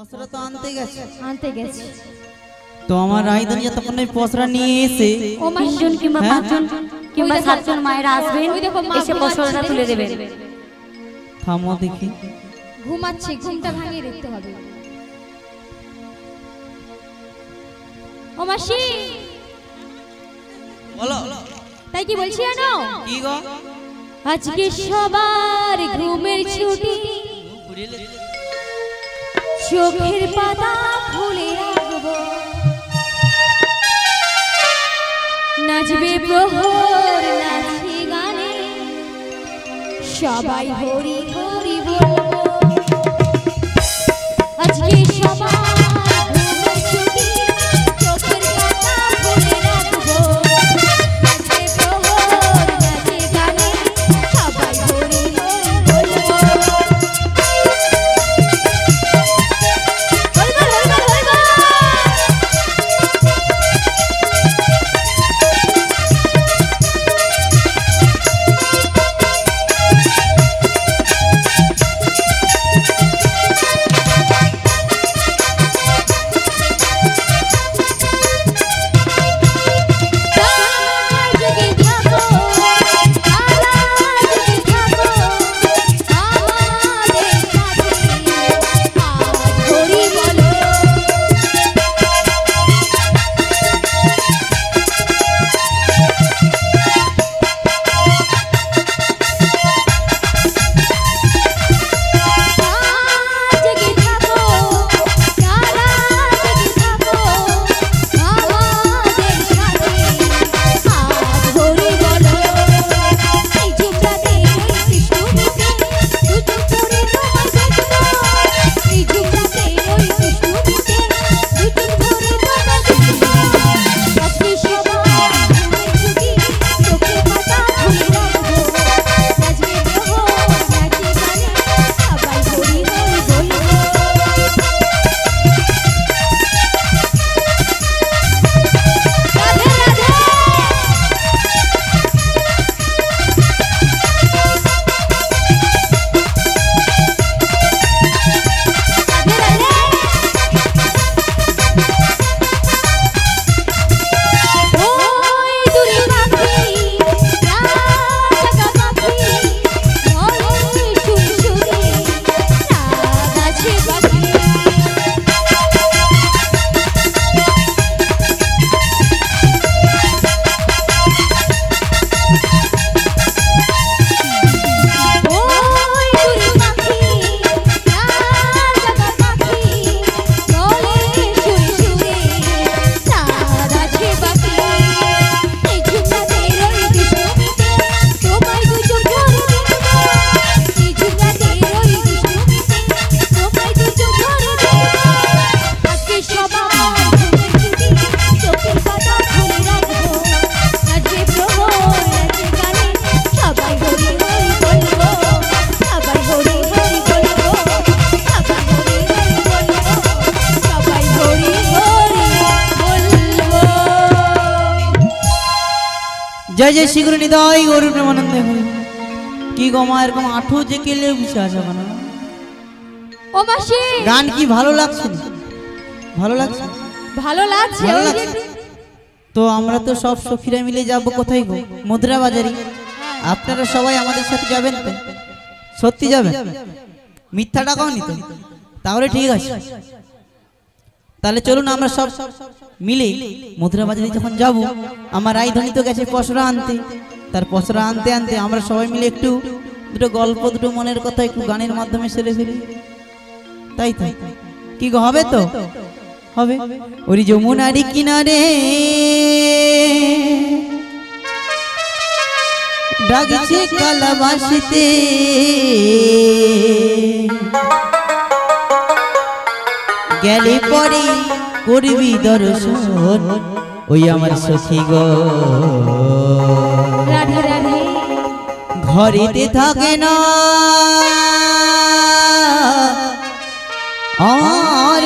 পসরা তো আনতে গেছে তো আমার রাইদুনিয়া তখন ওই পসরা নিয়ে এসে ও মা 3 জন কিংবা 5 জন কিংবা 7 জন মায়েরা আসবেন এসে পসরাটা তুলে দেবেন। থামো দেখি, ঘুমাচ্ছে, ঘুমটা ভাঙিয়ে দেখতে হবে। ও মাসি বলো, তাই কি বলছি জানো? কি গো? আজকে সবার ঘুমের ছুটি, চোখের পাতা খুলে রাখবো, নাচবে প্রহর নাচে গানে, সবাই হরি হরি বলবো। আজকে সবার ঘুমের ছুটি, চোখের পাতা খুলে রাখবো, নাচবে প্রহর নাচে গানে, সবাই হরি হরি বলবো। जय जय श्री गुरु निदाई गौर प्रेमानंद की गो मा এরকম আঠু যে কেলে বসে আছে কেন? ও মাসি গান কি ভালো লাগছে? ভালো লাগছে, ভালো লাগছে। তো আমরা তো সব সখীরা মিলে যাব কোথায় গো? মুদ্রা বাজারি। আপনারা সবাই আমাদের সাথে যাবেন তো? সত্যি যাবেন? মিথ্যা টাকাও নিতে? তাহলে ঠিক আছে, তাহলে চলুন আমরা সব মিলে মুদ্রা বাজারে যখন যাব, আমার রাইধনি তো গেছে পসরা আনতে, তার পসরা আনতে আনতে আমরা সবাই মিলে একটু দুটো গল্প, দুটো মনের কথা একটু গানের মাধ্যমে সেরে ফেলি। তাই তাই কি গো, হবে তো? হবে। ওই যমুনার কিনারে ডাকছে কালাবাসিতে, গেলে পরে করবি দর্শন, ওই আমার সখী গো রাধে রাধে। ঘরেতে থাকে না আর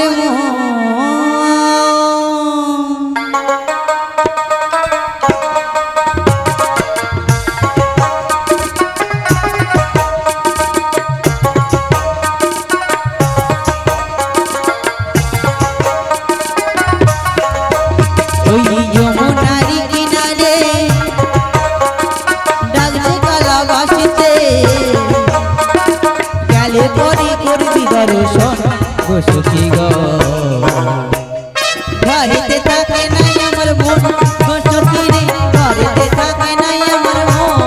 সখী গো ঘরেতে থাকে নাই আমার মন ও সখী রে ঘরেতে থাকে নাই আমার মন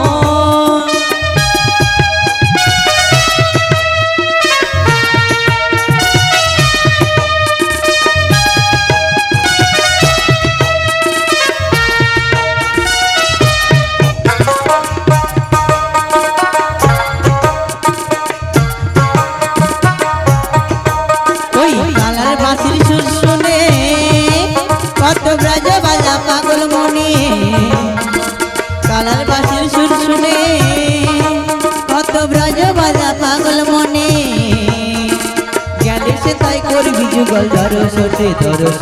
কালার বাসির সুর শুনে কত ব্রজ বাজা পাগল মনে গেলে সে তাই করবি যুগল দরশতে দরশ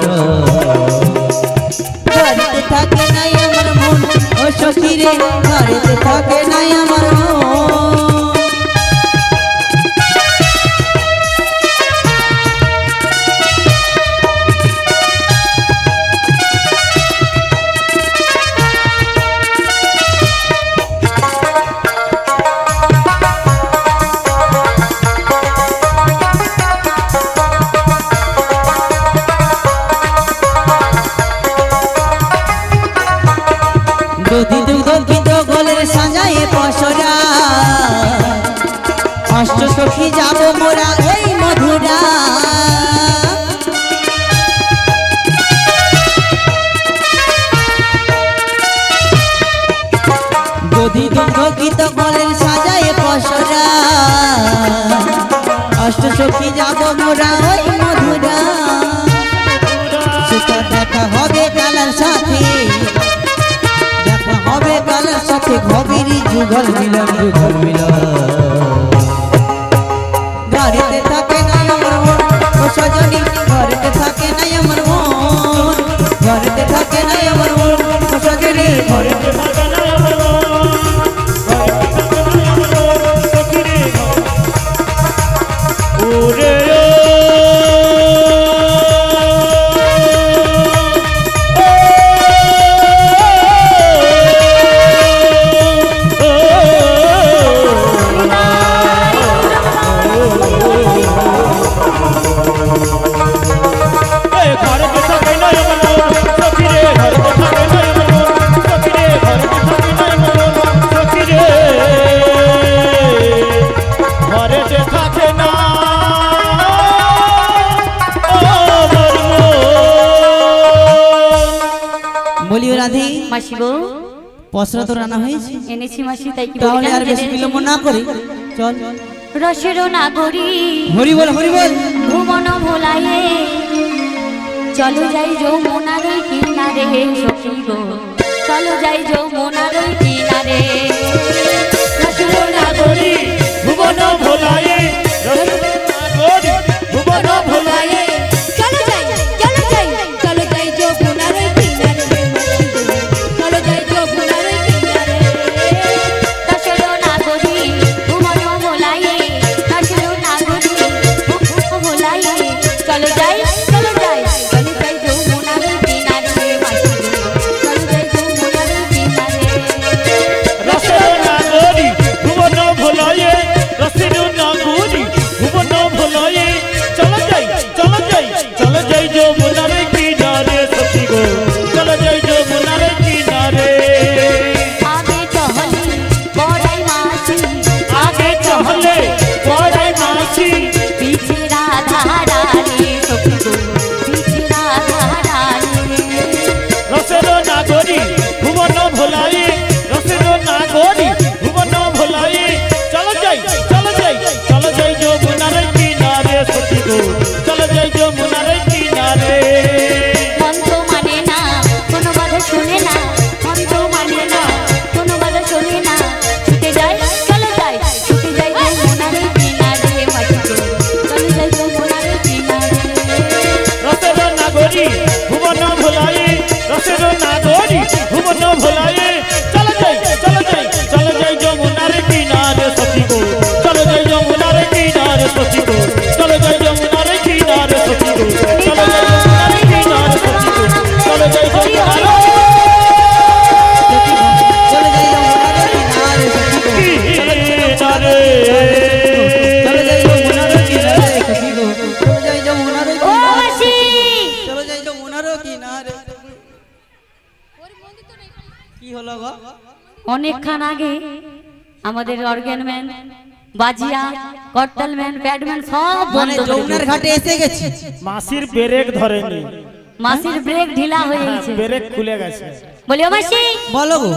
ঘরেতে থাকে নাই আমার মন ও সখী রে ঘরেতে থাকে নাই আমার মন অষ্ট সখী যাব মোরা ওই মধুরা যদি দুঃখ গীত বলেন সাজায় পশরা অষ্ট সখী যাব মোরা ওই মধুরা সেটা দেখা হবে কালার সাথে দেখা হবে কালার সাথে ঘবেরই যুগল মিলন যুগল মিলন ঘরেতে থাকে নাই আমার মন ও সজনী ঘরেতে থাকে নাই আমার মন ঘরেতে থাকে নাই আমার মন ও সজনী ঘরেতে থাকে নাই আমার মন ওরে পসরা তো রান্না হয়েছে এনেছি মাসি তাই কি তাহলে আর বেশি বিলম্ব না করি চল রসের নাগরী হরি বল ভুবন ভোলায়ে চলো যাই যমুনার কিনারে সখী গো চলো যাই যমুনার কিনারে রসের নাগরী ভুবন ভোলায়ে ভুবন ভোলায়ে চলো যাই যমুনার কিনারে চলো যাই যমুনার কিনারে রসের নাগরী ভুবন ভোলায়ে রসের নাগরী ভোলায়ে চলো যাই যমুনার কিনারে চলো যাই যমুনার কিনারে রসের নাগরী ভুবন ভোলায়ে রসের নাগরী ভুবন ভোলায়ে চলো যাই যমুনার কিনারে সখী গো চলো যাই যমুনার কিনারে আগে চহলে বড়াই মাছি পিছে রাধা রানী সখী গো পিছে রাধা রানী রসের নাগরী ভুবন ভোলায়ে রসের নাগরী ভুবন ভোলায়ে চলো যাই যমুনার কিনারে সখী গো চলো যাই যমুনার কিনারে মন তো মানে না কোনো বাধা শুনে না মন তো মানে না কোনো বাধা শুনে না ছুটে যাই যমুনার কিনারে মাছি গো চলো যাই যমুনার কিনারে রসের নাগরী ভুবন ভোলায়ে রসের নাগরী ভুবন ভোলায়ে চলো যাই যমুনার কিনারে সখী গো চলো যাই যমুনার কিনারে সখী গো চলো যাই যমুনার কিনারে সখী গো কি হলো গো? অনেকক্ষণ আগে আমাদের অর্গান ম্যান, বাজিয়া, কর্তাল ম্যান, ব্যাটম্যান সব মানে বন্ধ করে যমুনার ঘাটে এসে গেছি। মাসির ব্রেক ধরেনি, মাসির ব্রেক ঢিলা হয়ে গেছে। ব্রেক খুলে গেছে। বলি ও মাসি, বলো গো।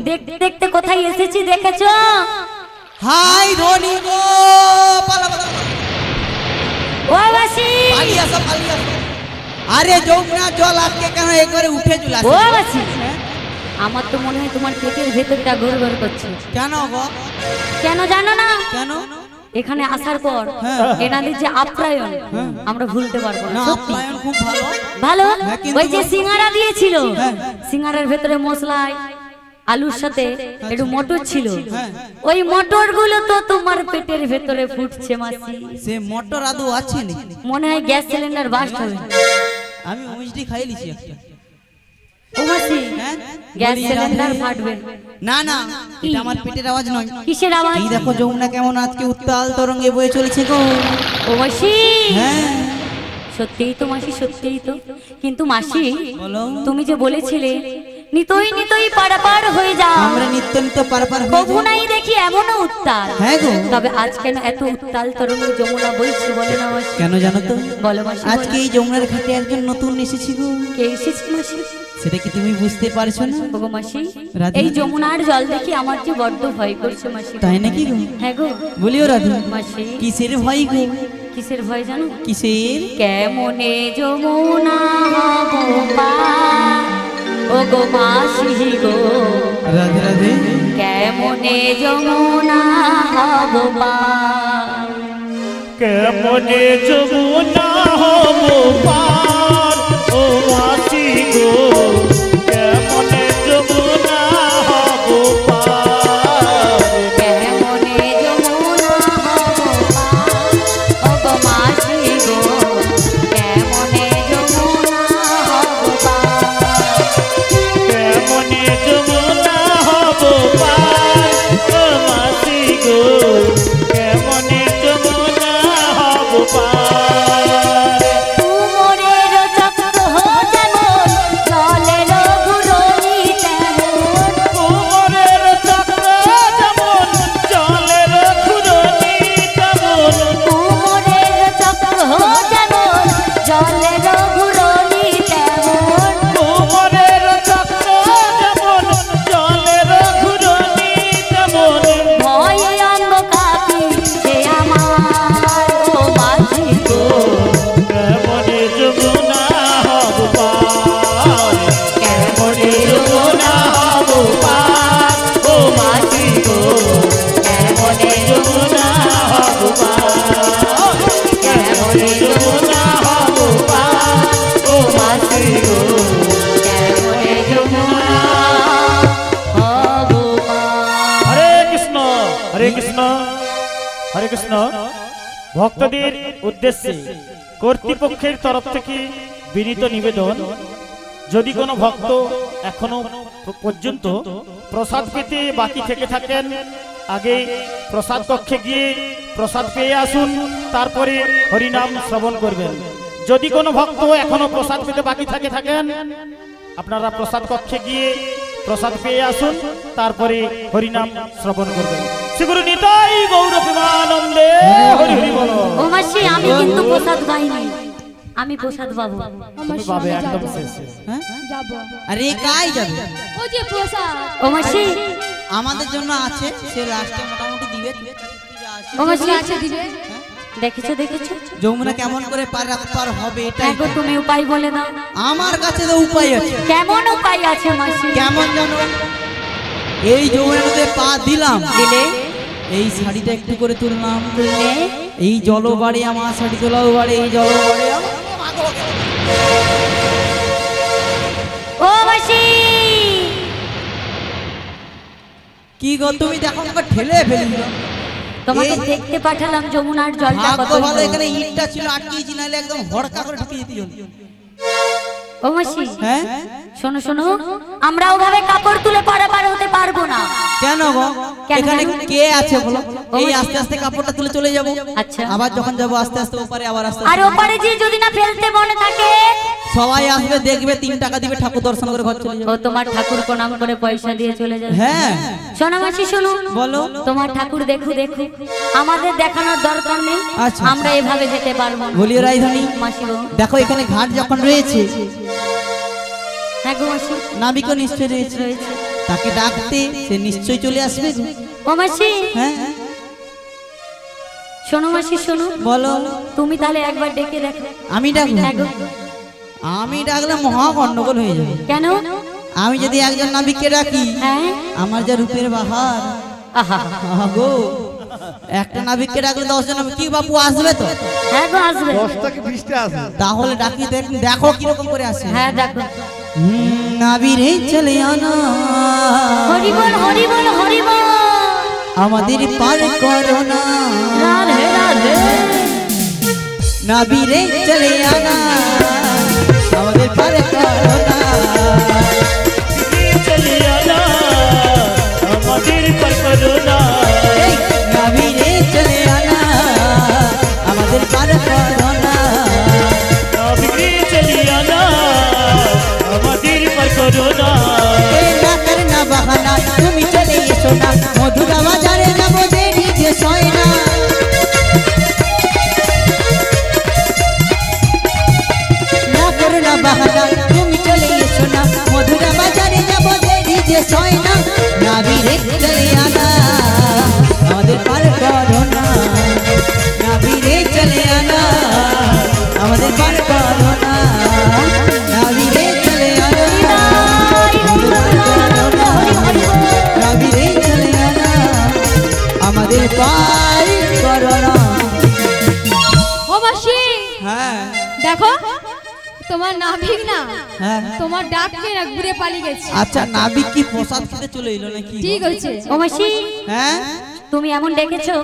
দেখতে দেখতে কোথায় এসেছি দেখেছো? হাই ধনী গো, পালা পালা ও মাসি, পালিয়ে আসো, পালিয়ে আসো। আরে যমুনা জল আজকে কেন এ করে উঠে চলে ও আসে? মাসি, আমার তো মনে হয় তোমার পেটের ভেতরটা ঘুরঘুর করছে। কেন গো? কেন জানো না? কেন? এখানে আসার পর হ্যাঁ। এনাদের যে আপ্যায়ন আমরা ভুলতে পারবো না। না, সত্যি আপ্যায়ন খুব ভালো। ভালো। হ্যাঁ, কিন্তু ওই যে সিঙ্গারা দিয়েছিল, হ্যাঁ। সিঙ্গারার ভেতরে মশলায় আলুর সাথে একটু মটর ছিল, হ্যাঁ। ওই মটর গুলো তো তোমার পেটের ভেতরে ফুটছে মাসি। সে মোটর আদৌ আছে নাকি? মনে হয় গ্যাস সিলিন্ডার বাস্ট হবে। আমি মিষ্টি খাই লিছি একটা। ও মাসি, হ্যাঁ? গ্যাস বলি সিলিন্ডার রাধে। ফাটবে। না না, এটা আমার পেটের আওয়াজ নয়। কিসের আওয়াজ? এই দেখো যমুনা কেমন আজকে উত্তাল তরঙ্গে বয়ে চলেছে গো। ও মাসি, হ্যাঁ সত্যিই তো মাসি, সত্যিই তো। কিন্তু মাসি, বলো। তুমি যে বলেছিলে নিতই নিতই পারাপার হয়ে যাও, আমরা নিত্য নিত্য পারাপার হয়ে কবু যাই। নাই দেখি এমনও উত্তাল। হ্যাঁ গো। তবে আজ কেন এত উত্তাল তরঙ্গ যমুনা বইছে বলে না মাসি? কেন জানো তো? বলো মাসি, আজকে এই যমুনার ঘাটে একজন নতুন এসেছি গো। কে এসেছে মাসি? সেটা কি তুমি বুঝতে পারছো না? ওগো মাসি, রাধে। এই যমুনার জল দেখি আমার যে বড্ড ভয় করছে মাসি। তাই নাকি গো? হ্যাঁ গো বলিও রাধে। মাসি। কিসের ভয় গো? কিসের ভয় জানো? কিসের? কেমনে যমুনা হব পার, ওগো মাসি গো, রাধে রাধে। কেমনে যমুনা হব পার। কেমনে যমুনা হব পার, ও মাসি গো, কেমনে যমুনা হব পার। কেমনে যমুনা হব পার, ওগো মাসি গো, কেমনে যমুনা হব পার। কেমনে যমুনা হব পার, ও মাসি গো, কেমনে যমুনা হব পার। কুমোরের চক্র যেমন জলের ঘুরনি তেমন, কুমোরের চক্র যেমন জলের ঘুরনি তেমন, কুমোরের চক্র যেমন জলের ঘুরনি তেমন, কুমোরের চক্র যেমন জলের ঘুরনি তেমন। ভয়ে অঙ্গ কাঁপিছে আমার, ও মাঝি গো, কেমনে যমুনা হব পার, কেমনে যমুনা হব পার, ও মাসি গো, কেমনে যমুনা হব পার, কেমনে যমুনা হব পার, ও মাসি গো, কেমনে যমুনা হব পার। হরে কৃষ্ণ, হরে কৃষ্ণ, হরে কৃষ্ণ। ভক্তদের উদ্দেশ্যে কর্তৃপক্ষের তরফ থেকে বিনীত নিবেদন, যদি কোনো ভক্ত এখনো পর্যন্ত প্রসাদ পেতে বাকি থেকে থাকেন, আগে প্রসাদ কক্ষে গিয়ে প্রসাদ পেয়ে আসুন, তারপরে হরিনাম শ্রবণ করবেন। যদি কোনো ভক্ত এখনো প্রসাদ পেতে বাকি থাকেন, আপনারা প্রসাদ কক্ষে গিয়ে প্রসাদ পেয়ে আসুন, তারপরে হরিনাম শ্রবণ করবেন। শ্রীগুরু নিতাই গৌর প্রেমানন্দে হরি হরি বলো। ও মাসি, আমি কিন্তু প্রসাদ পাইনি, আমি প্রসাদ পাবো। তুমি পাবে একদম শেষে। হ্যাঁ? যাবো আরে কাই যাবে? ওই যে প্রসাদ ও মাসি, আমাদের জন্য আছে, সে লাস্টে মোটামুটি দিবে। ও মাসি, আছে দিবে দেখেছো দেখেছো যমুনা কেমন করে পার হবে এটাই দেখো, তুমি উপায় বলে দাও। আমার কাছে তো উপায় আছে। কেমন উপায় আছে মাসি? কেমন জানো? এই যমুনাতে পা দিলাম, দিলে এই শাড়িটা একটু করে তুললাম, তুললে এই জলও বাড়ে, আমার শাড়ি তোলাও বাড়ে, এই জলও বাড়ে। ও মাসি, কি গো তুমি দেখো আমাকে ঠেলে ফেলি। তোমাকে এই- দেখতে পাঠালাম যমুনার জলটা ভাগ্য কত ভালো বড়। এখানে ইটটা ছিল, আটকিয়েছি, নাহলে একদম হড়কা করে ঢুকিয়ে দিতে জল। ও মাসি, হ্যাঁ শোনো শোনো, আমরা ওভাবে কাপড় তুলে পারাপার হতে পারবো না। কেন গো? কেন এখানে জানো? কে আছে বলো? এই মাসি। আস্তে আস্তে কাপড়টা তুলে চলে যাব। আচ্ছা। আবার যখন যাব আস্তে আস্তে ওপারে, আবার আস্তে আর আস্তে। ওপারে যে যদি না ফেলতে মনে থাকে সবাই আসবে দেখবে 3 টাকা দিবে ঠাকুর দর্শন করে ঘর চলে ও যাবে। তোমার ঠাকুর প্রণাম করে পয়সা দিয়ে চলে যাবে। হ্যাঁ শোনো মাসি শোনো, বলো। তোমার ঠাকুর দেখো দেখো, আমাদের দেখানোর দরকার নেই, আচ্ছা। আমরা এভাবে যেতে পারবো না। বলিও রাজধানী মাসি গো, দেখো এখানে ঘাট যখন রয়েছে হ্যাঁ গো মাসি, নাবিকও নিশ্চয় রয়েছে, রয়েছে। তাকে ডাকতে সে নিশ্চয় চলে আসবে গো। ও মাসি হ্যাঁ শোনো মাসি শোনো, বলো। তুমি তাহলে একবার ডেকে দেখো। আমি ডাকবো? হ্যাঁ গো। আমি ডাকলে মহা গন্ডগোল হয়ে যাবে। কেন? আমি যদি একজন নাবিককে ডাকি, হ্যাঁ আমার যা রূপের বাহার, আহা, আহা গো, একটা নাবিককে ডাকলে 10 জন কি বাপু আসবে তো? হ্যাঁ গো আসবে। 10টা কি 20টা আছে? তাহলে ডাকি দেখো কিরকম করে আসে। হ্যাঁ দেখো। নাবিরে চলে আনা, হরি বল হরি বল হরি বল, আমাদের পার করো না। রাধে রাধে। নাবিরে চলে আনা, আমাদের পার করো না। চলে আনা আমাদের পার করো না। এই নাবিরে চলে আনা, আমাদের পার করো না। নাবিরে চলে আনা আমাদের পার করো না। এই না করনা বাহানা, তুমি চলে এসো না, মধুরা বাজারে যাবো দেরি যে সয় না। না করনা বাহানা, তুমি চলে এসো না, মধুরা বাজারে যাবো দেরি যে সয় না। নাবিরে চলে আনা, আমাদের পার করো না। নাবিরে চলে আনা, আমাদের পার করো না। নাবিরে চলে আনা, নাবিরে চলে আনা, আমাদের পার করো না। ও মাসি হ্যাঁ দেখো, তোমার নাবিক না, হ্যাঁ তোমার ডাককে না ঘুরে পালিয়ে গেছে। আচ্ছা, নাবিক কি প্রসাদ খেতে চলে এলো নাকি? ঠিক হয়েছে। ও মাসি হ্যাঁ তুমি এমন ডেকেছো,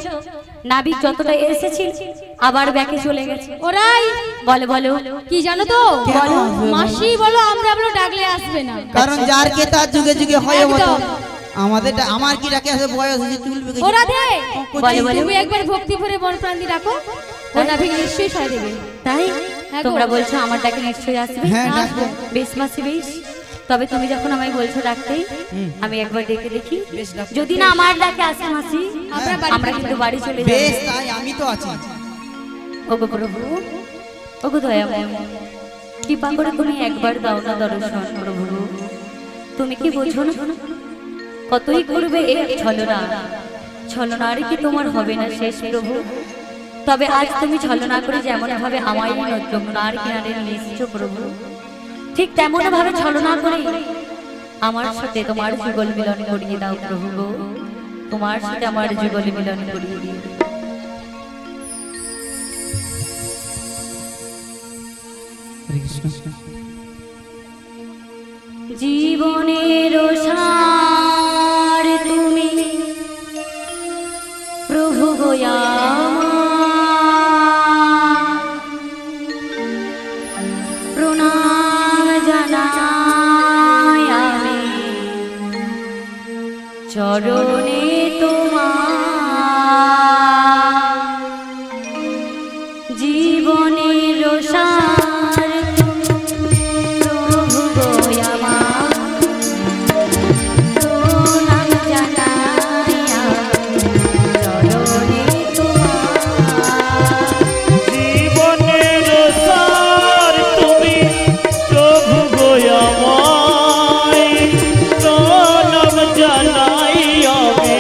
নাবিক যতটা এসেছিল আবার ব্যাকে চলে গেছে। ওরাই বলে বলো কি জানো তো, কেন বলো আসবে? মাসি বলো আমরা বলো ডাকলে আসবে না। কারণ যার কে তার যুগে যুগে হয় একদম। মতো। আমাদের আমার কি ডাকে আছে, বয়স হয়েছে, চুল পেকে ওরা দে বলে বলে তুমি একবার ভক্তি ভরে মন প্রাণ দিয়ে ডাকো, ও নাবিক নিশ্চয়ই সাড়া দেবে। তাই হ্যাঁ গো। তোমরা বলছো আমার ডাকে নিশ্চয়ই আসবে। হ্যাঁ, ডাকবো। বেশ মাসি বেশ, তবে তুমি যখন আমায় বলছো ডাকতেই, আমি একবার ডেকে দেখি, বেশ, ডাকো। যদি না আমার ডাকে আসে মাসি, আমরা বাড়ি আমরা ফিরে কিন্তু যাবো। বাড়ি চলে যাবো। বেশ, তাই আমি তো আছি। ওগো প্রভু, ওগো দয়াময়, কৃপা করে তুমি একবার দাও না দর্শন প্রভু। তুমি কি বোঝো না, কতই করবে এই ছলনা, ছলনার কি তোমার হবে না শেষ প্রভু। তবে আজ তুমি ছলনা করে যেমন ভাবে আমায় যমুনার কিনারে নিয়ে এসেছো প্রভু, ঠিক তেমন ভাবে ছলনা করে আমার সাথে তোমার যুগল মিলন করিয়ে দাও প্রভু গো। তোমার সাথে আমার যুগল মিলন করিয়ে দিও। হরে কৃষ্ণ। জীবনের সার তুমি প্রভু গোয়া, প্রণাম জানাই আমি চরণে তোমার। জীবনের সার প্রভু গোয়া, প্রণাম জানাই আমি চরণে তোমার। জীবনের সার তুমি প্রভু গোয়াময়, প্রণাম জানাই আমি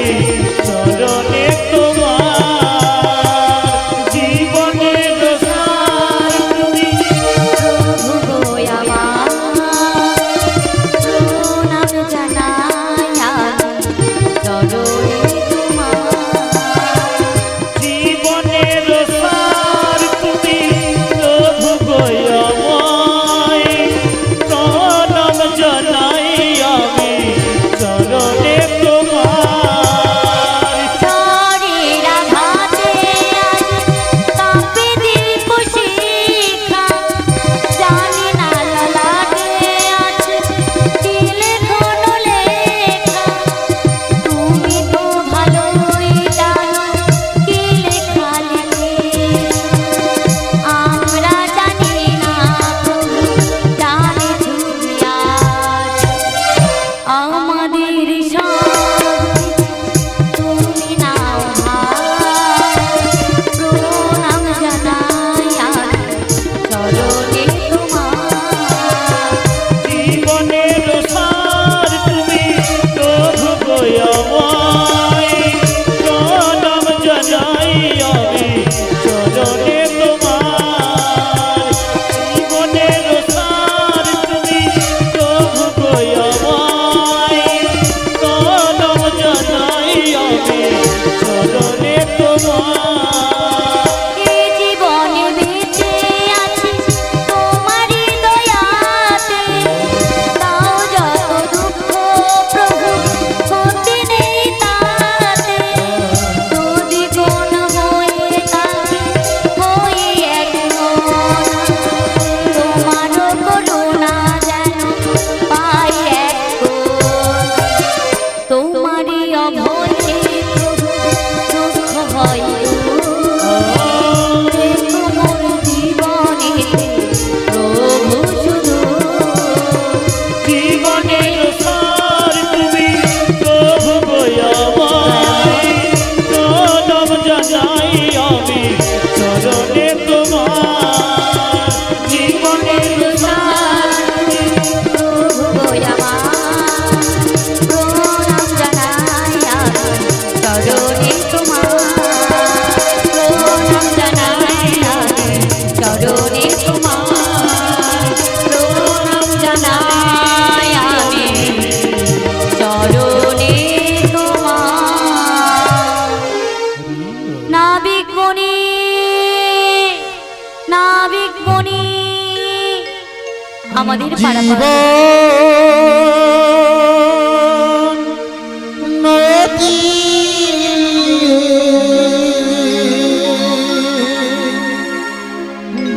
আমাদের পাড়া নদী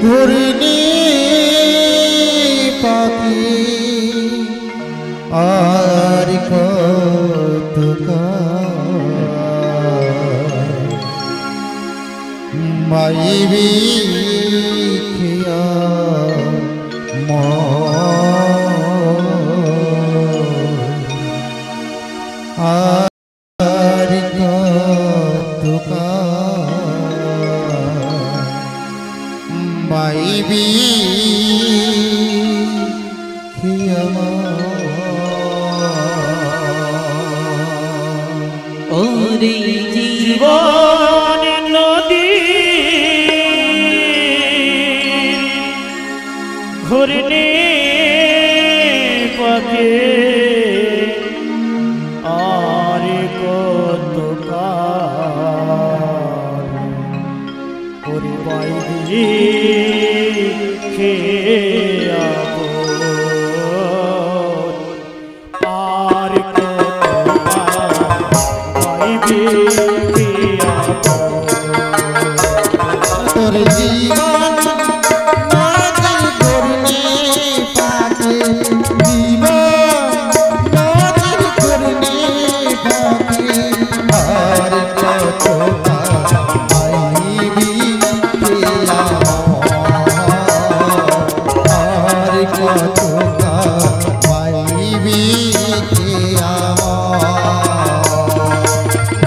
ঘূর্ণি পাখি আর কত মাইবি খিয়া আর কত মাইবি খিয়া ওরে জীবন নদী ঘূর্ণি পথে আর কত ওরে বাইরে আর কত বাইরে তোর জীবন নদী ঘূর্ণি পাখি জীবন নদী ঘূর্ণি পাখি আর কত পাইবি খিয়া আর কত পাইবি খিয়া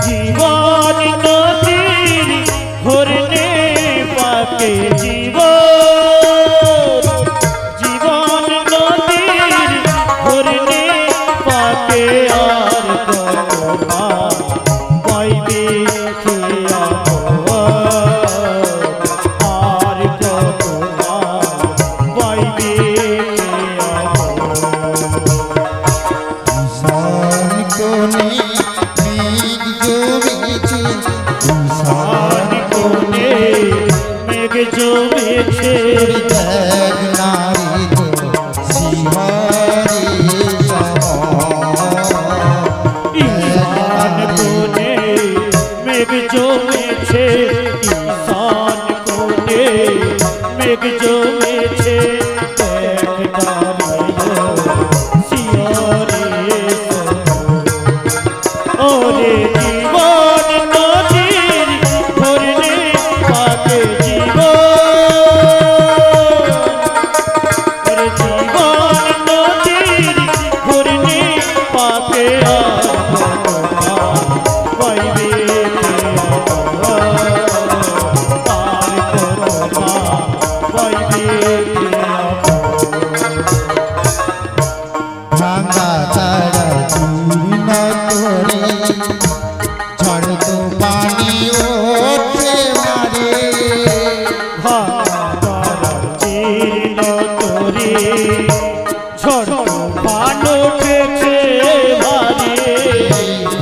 জীবন নদীর ঘূর্ণি পাকে জীবন নদীর ঘূর্ণি পাকে আর কত পাইবে খিয়া আর কত পাইবে ঈশান কোণে মেঘ জমেছে ঈশান কোণে মেঘ জমেছে দেখ নারী শিহারি ঈশান কোণে মেঘ জমেছে ঈশান কোণে মেঘ জমেছে দেখ নারী শিহারি ওরে জীবন নদীর ঘূর্ণি পাকে ওরে জীবন নদীর ঘূর্ণি পাকে আর পাইবে ভাঙা তারা চূর্ণ করে ঝড় তো পানি ওঠে মারে জীর্ণ করে ঝড় তুফান উঠেছে ভারী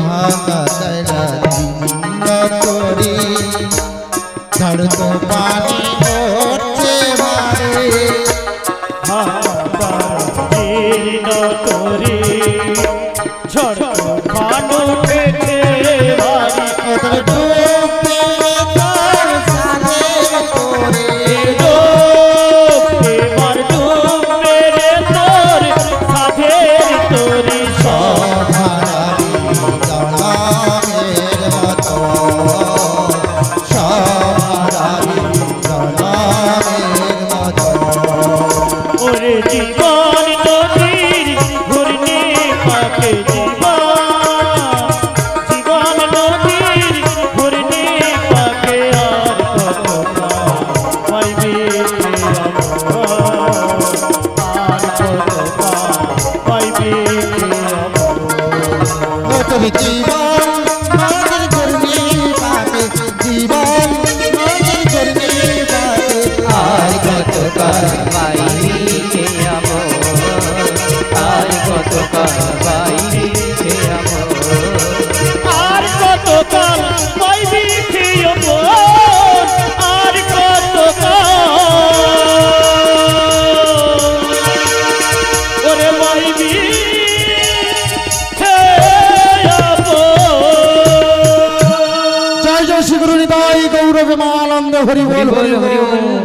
ভাঙা তারা চূর্ণ করে ঝড় তো পানি ওঠে মারে জীর্ণ করে ঝড় তুফান উঠেছে ভারী ডুবে তার সাথে করে এবার ডুবে রে তোর সাধের তোরি সভারি জলামের মতো সভারি জলামের মতো ওরে জীবন নদীর ঘূর্ণি পাকে জীবন নদীর ঘূর্ণি পাকে আর কত পাইবে আর কত পাইবে তোর জীবন নদীর ঘূর্ণি পাকে জীবন নদীর ঘূর্ণি পাকে আর কত পাইবি কে আমো হরি বল হরি বল।